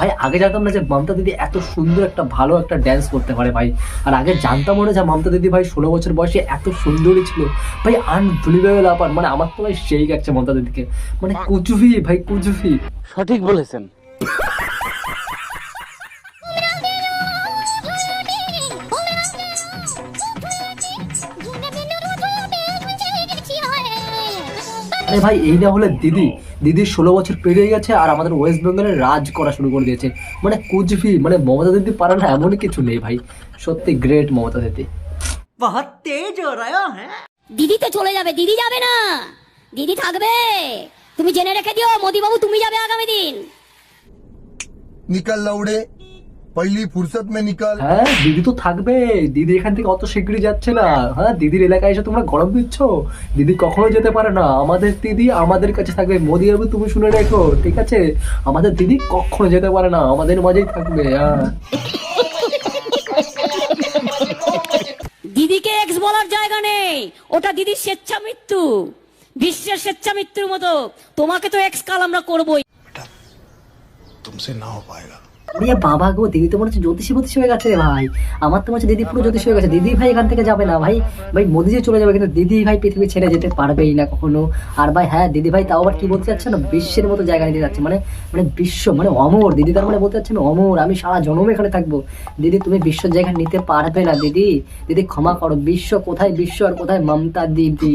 ভাই আগে জানতাম না যে মমতা দিদি এত সুন্দর একটা ভালো একটা ড্যান্স করতে পারে ভাই। আর আগে জানতাম না যে মমতা দিদি ভাই 16 বছর বয়সে এত সুন্দরী ছিল ভাই, আনবিলিভেবল ব্যাপার। মানে আমার তো ভাই সেই লাগছে মমতা দিদিকে, মানে কুচুভি ভাই কুচুভি। সঠিক বলেছেন। আরে ভাই এই না হলে দিদির 16 বছর পেরিয়ে গেছে আর আমাদের ওয়েস্ট বেঙ্গলে রাজ করা শুরু করে দিয়েছে। মানে কুচবি, মানে মমতা দিদি পারে না এমন কিছু নেই ভাই। সত্যি গ্রেট মমতা দিদি। बहुत तेज हो रहा है। দিদি তো চলে যাবে, দিদি যাবে না, দিদি থাকবে। তুমি জেনে রেখে দিও মোদি বাবু, তুমি যাবে আগামী দিন। निकल लौड़े पहली फुर्सत में निकल। হ্যাঁ দিদি তো থাকবে, দিদি এখান থেকে অত শিগগিরই যাচ্ছে না। হ্যাঁ দিদির এলাকায় এসে তোমরা গরম দিচ্ছ, দিদি কখনো যেতে পারে না। আমাদের দিদি আমাদের কাছে থাকবে। মোদি বাবু তুমি শুনে রেখো, ঠিক আছে? আমাদের দিদি কখনো যেতে পারে না, আমাদের মাঝেই থাকবে। হ্যাঁ দিদিকে এক্স বলার জায়গা নেই, ওটা দিদির স্বেচ্ছা মৃত্যু, বিশ্বের স্বেচ্ছা মৃত্যুর মতো। তোমাকে তো এক্স কাল আমরা করবোই। तुमसे ना हो पाएगा। ওরে বাবা গো, দিদি তো মনে হচ্ছে জ্যোতিষী হয়ে গেছে রে ভাই। আমার তো মনে হচ্ছে দিদি পুরো জ্যোতিষী হয়ে গেছে। দিদি ভাই এখান থেকে যাবে না ভাই, ভাই মোদি যে চলে যাবে, কিন্তু দিদি ভাই পৃথিবী ছেড়ে যেতে পারবেই না কখনো। আর ভাই হ্যাঁ দিদি ভাই তাও আবার কি বলতে চাচ্ছে না, বিশ্বের মতো জায়গা নিতে যাচ্ছে। মানে মানে বিশ্ব মানে অমর। দিদি তার মানে বলতে চাচ্ছে আমি অমর, আমি সারা জন্ম এখানে থাকবো। দিদি তুমি বিশ্বের জায়গা নিতে পারবে না দিদি, দিদি ক্ষমা করো। বিশ্ব কোথায় বিশ্ব আর কোথায় মমতা দিদি?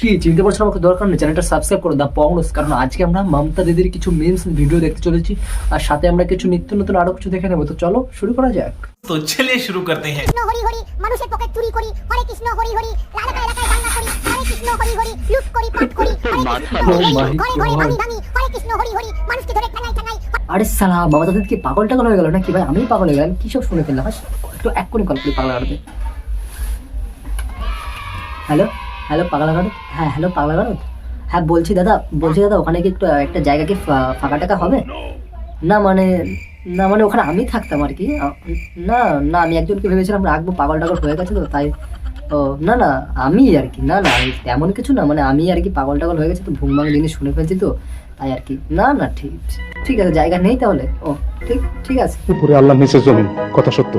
কি চিনতে পারছো আমাকে? দরকার নেই, চ্যানেলটা সাবস্ক্রাইব করো দা পংস। কারণ আজকে আমরা মমতা দিদির কিছু মিমস ভিডিও দেখতে চলেছি, আর সাথে আমরা কিছু নিত্য নতুন আরো কিছু দেখে নেবো। তো চলো শুরু করা যাক। तो चलिए शुरू करते हैं। হরি হরি মানুষের পকেট চুরি করি, হরে কৃষ্ণ হরি হরি, এলাকায় এলাকায় দাঙ্গা করি, হরে কৃষ্ণ হরি হরি, লুট করি পাট করি, ঘরে ঘরে ভাঙি ভাঙি, হরে কৃষ্ণ হরি হরি, মানুষকে ধরে ঠাঙাই ঠাঙাই। আরে সালা মমতা দিদি কি পাগল টাগল হয়ে গেল নাকি ভাই? আমি পাগল হয়ে গেলাম, কি সব শুনে ফেললাম। একটু এক করে কল করি পাগলা গাড়োতে। হ্যালো হ্যালো পাগলা গাড়ো। হ্যাঁ হ্যালো পাগলা গাড়ো। হ্যাঁ বলছি দাদা ওখানে কি একটু একটা জায়গা কি ফাঁকা টাকা হবে? না মানে ওখানে আমি থাকতাম আর কি। না না আমি একজনকে ভেবেছিলাম রাখবো, পাগল টাগল হয়ে গেছে তো তাই। ও না না আমি আর কি, না না তেমন কিছু না, মানে আমি আর কি পাগল টাগল হয়ে গেছে তো ভুমভাঙ জিনিস শুনে ফেলছি তো তাই আর কি। না না ঠিক আছে, জায়গা নেই তাহলে? ও ঠিক আছে। উপরে আল্লাহ নিচে জমিন, কথা সত্য।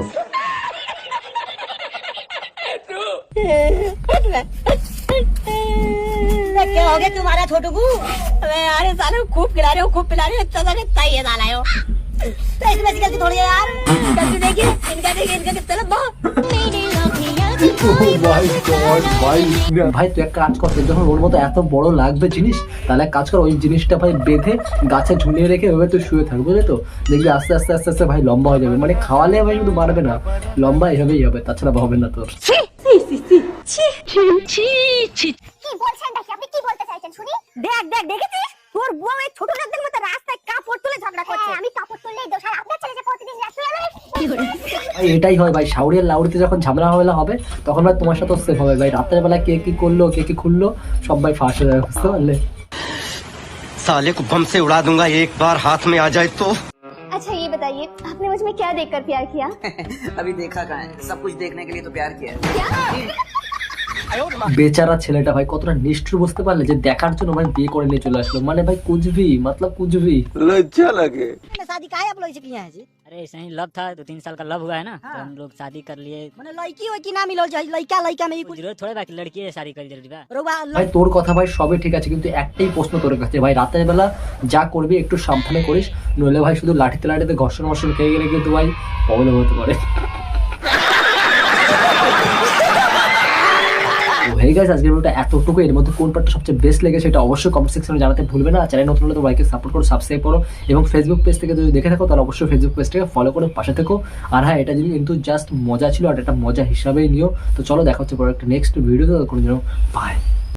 क्या हो गया तुम्हारा छोटू को? अरे साले खूब खिला रहे हो, खूब पिला रहे हो, इतना सारे ताई है डाला हो। तो इसमें गलती थोड़ी है यार, गलती देखिए इनका कितना लंबा। ভাই তুই এক কাজ কর, যখন ওর মতো এত বড় লাগবে জিনিস, তাহলে এক কাজ কর, ওই জিনিসটা ভাই বেঁধে গাছে ঝুলিয়ে রেখে ওভাবে তুই শুয়ে থাকবে, বুঝলি তো? দেখবি আস্তে আস্তে আস্তে আস্তে ভাই লম্বা হয়ে যাবে। মানে খাওয়ালে ভাই শুধু বাড়বে না, লম্বা এভাবেই হবে, তাছাড়া হবে না তোর। কি বলছেন ভাই, আপনি কি বলতে চাইছেন শুনি? দেখেছিস তোর বুয়া ওই ছোট লোকদের মতো রাস্তায় কাপড় তুলে ঝগড়া করছে। আমি কাপড় তুললেই দোষ, আর আপনার ছেলে যে প্রতিদিন রাস্তায় ভাই এটাই হয় ভাই, শাওরিয়ার লাউড়িতে যখন ঝামেলা হবে তখন ভাই তোমার সাথে সেফ হবে ভাই। রাতের বেলা কে কি করলো কে কি খুললো সব ভাই ফাঁস হয়ে যাবে, বুঝতে পারলে? साले को बम से उड़ा दूंगा एक बार हाथ में आ जाए तो। अच्छा ये बताइए आपने मुझ में क्या देखकर प्यार किया? अभी देखा कहाँ है, सब कुछ देखने के लिए तो प्यार किया है। বেচারা ছেলেটা ভাই কতটা নিষ্ঠুর, বুঝতে পারলে? যে দেখার জন্য ভাই বিয়ে করে নিয়ে চলে আসলো। মানে ভাই কুচবি मतलब কুচবি। লজ্জা লাগে। शादी काहे आप लोग से किया है जी? अरे ऐसे ही लव था, 2-3 साल का लव हुआ है ना, तो हम लोग शादी कर लिए। मैंने लड़की हो कि ना मिलो जाए, लड़का में ही कुछ जरूरत थोड़ा बाकी लड़की है शादी कर जल्दी बा। ভাই তোর কথা ভাই সবই ঠিক আছে, কিন্তু একটাই প্রশ্ন তোর কাছে ভাই, রাতের বেলা যা করবি একটু সাবধানে করিস, নইলে ভাই শুধু লাঠিতে ঘর্ষণ খেয়ে গেলে কিন্তু ভাই প্রবলেম হতে পারে। হয়ে গেছে আজকের ভিডিওটা এতটুকু। এর মধ্যে কোন পার্টটা সবচেয়ে বেস্ট লেগেছে সেটা অবশ্যই কমেন্ট সেকশনে জানাতে ভুলবে না। চ্যানেল নতুন হলে তো ভাইকে সাপোর্ট করো, সাবস্ক্রাইব করো, এবং ফেসবুক পেজ থেকে যদি দেখে থাকো তাহলে অবশ্যই ফেসবুক পেজটাকে ফলো করে পাশে থেকো। আর হ্যাঁ এটা যদি কিন্তু জাস্ট মজা ছিল, আর এটা মজা হিসাবেই নিও। তো চলো দেখা হচ্ছে পরে একটা নেক্সট ভিডিওতে, কোনো জন্য বাই।